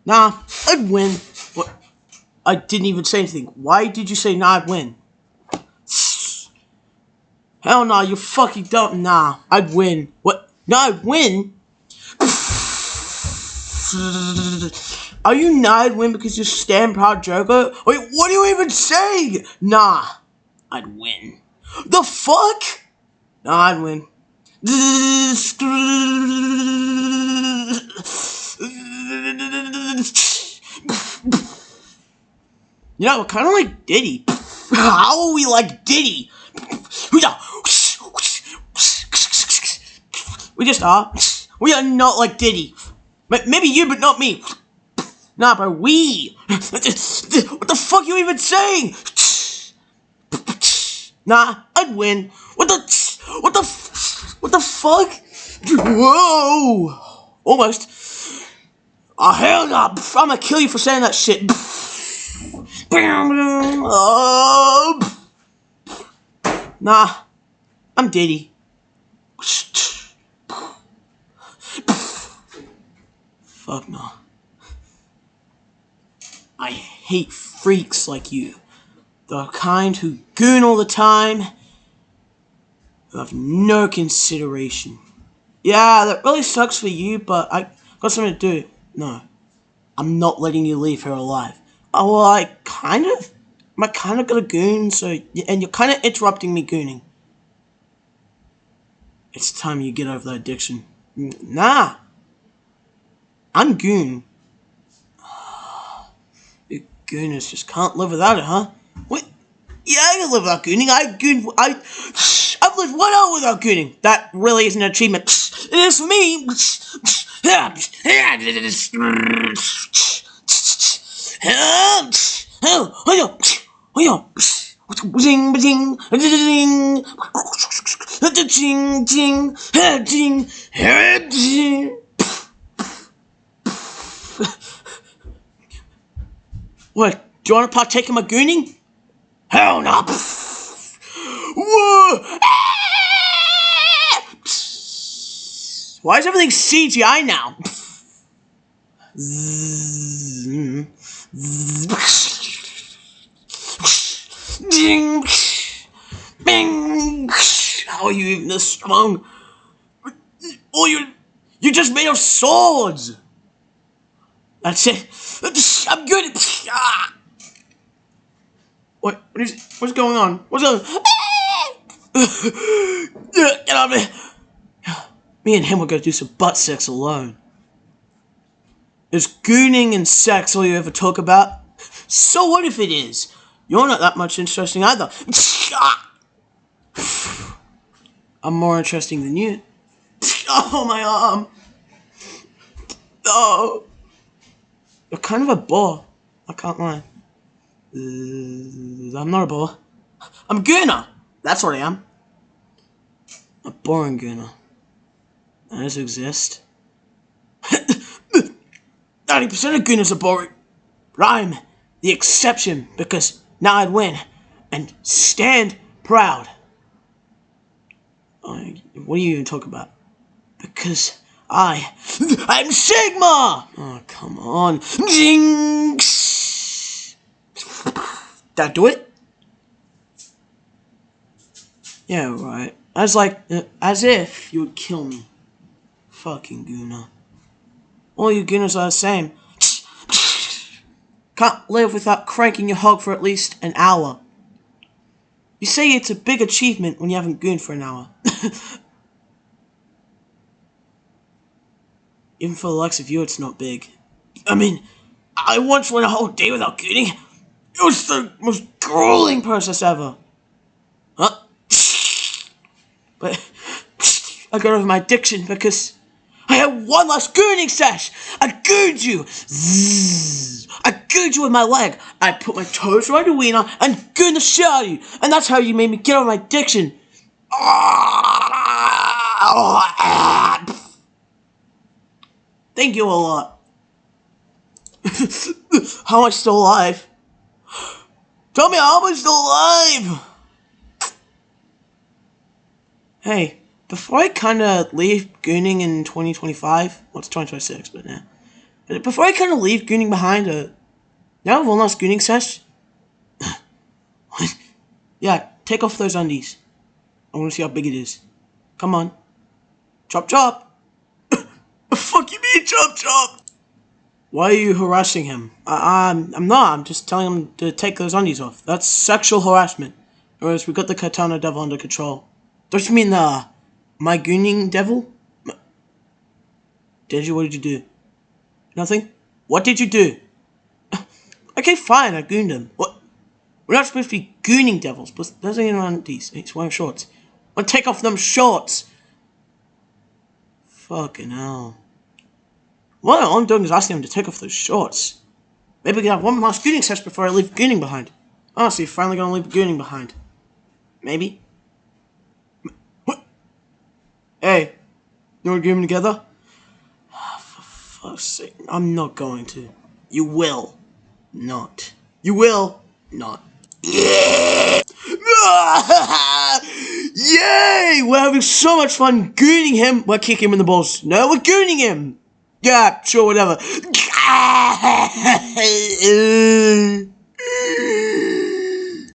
Nah, I'd win. What? I didn't even say anything. Why did you say nah, I'd win? Hell nah, you're fucking dumb. Nah, I'd win. What? Nah, I'd win? Are you nah, I'd win because you're stand proud joker? Wait, what are you even saying? Nah, I'd win. The fuck? Nah, I'd win. You know, kind of like Diddy. How are we like Diddy? We just are. We are not like Diddy. Maybe you, but not me. Nah, bro, we. What the fuck are you even saying? Nah, I'd win. What the fuck? Whoa! Almost. Oh, hell no. I'm gonna kill you for saying that shit. Nah, I'm Diddy. Fuck no. I hate freaks like you. The kind who goon all the time, who have no consideration. Yeah, that really sucks for you, but I got something to do. No, I'm not letting you leave her alive. Oh, well, I kind of got a goon, so, and you're kind of interrupting me gooning. It's time you get over that addiction. Nah, I'm goon. You gooners just can't live without it, huh? What? Yeah, I can live without gooning. I've lived 1 hour without gooning. That really isn't an achievement. It is for me. What? Do you want to partake in my gooning? Hell no! Whoa! Why is everything CGI now? How are you even this strong? Oh, you're just made of swords. That's it. I'm good. What's going on? What's going on? Get out of here. Me and him were gonna do some butt sex alone. Is gooning and sex all you ever talk about? So what if it is? You're not that much interesting either. I'm more interesting than you. Oh, my arm. Oh. You're kind of a bore. I can't lie. I'm not a bore. I'm a gooner. That's what I am. A boring gooner. That does exist. 90% of gooners are boring. But I'm the exception because now I'd win and stand proud. What are you even talking about? Because I'm Sigma! Oh, come on. Jinx! Did I do it? Yeah, right. As if you would kill me. Fucking gooner. All you gooners are the same. Can't live without cranking your hog for at least an hour. You say it's a big achievement when you haven't gooned for an hour. Even for the likes of you, it's not big. I mean, I once went a whole day without gooning. It was the most grueling process ever. Huh? But I got over my addiction because I had one last gooning sesh. I gooned you. Zzz. I gooned you with my leg. I put my toes around your wiener and gooned the shit out of you. And that's how you made me get over my addiction. Thank you a lot. How am I still alive? Tell me how am I still alive? Hey, before I kinda leave gooning in 2025, well it's 2026, but yeah. Before I kind of leave gooning behind, now one last gooning sesh. Yeah, take off those undies. I want to see how big it is. Come on. Chop chop! Fuck you mean chop chop? Why are you harassing him? I'm not. I'm just telling him to take those undies off. That's sexual harassment. Whereas we got the katana devil under control. Don't you mean my gooning devil? What did you do? Nothing? What did you do? Okay, fine, I gooned him. What? We're not supposed to be gooning devils, but those ain't undies. He's wearing shorts. I'll take off them shorts! Fucking hell. Well, all I'm doing is asking him to take off those shorts. Maybe we can have one last gooning session before I leave gooning behind. Oh, so you're finally gonna leave gooning behind. Maybe. What? Hey, you wanna game together? For fuck's sake, I'm not going to. You will not. You will not. Yeah! Yay! We're having so much fun gooning him. We're kicking him in the balls. No, we're gooning him. Yeah, sure, whatever.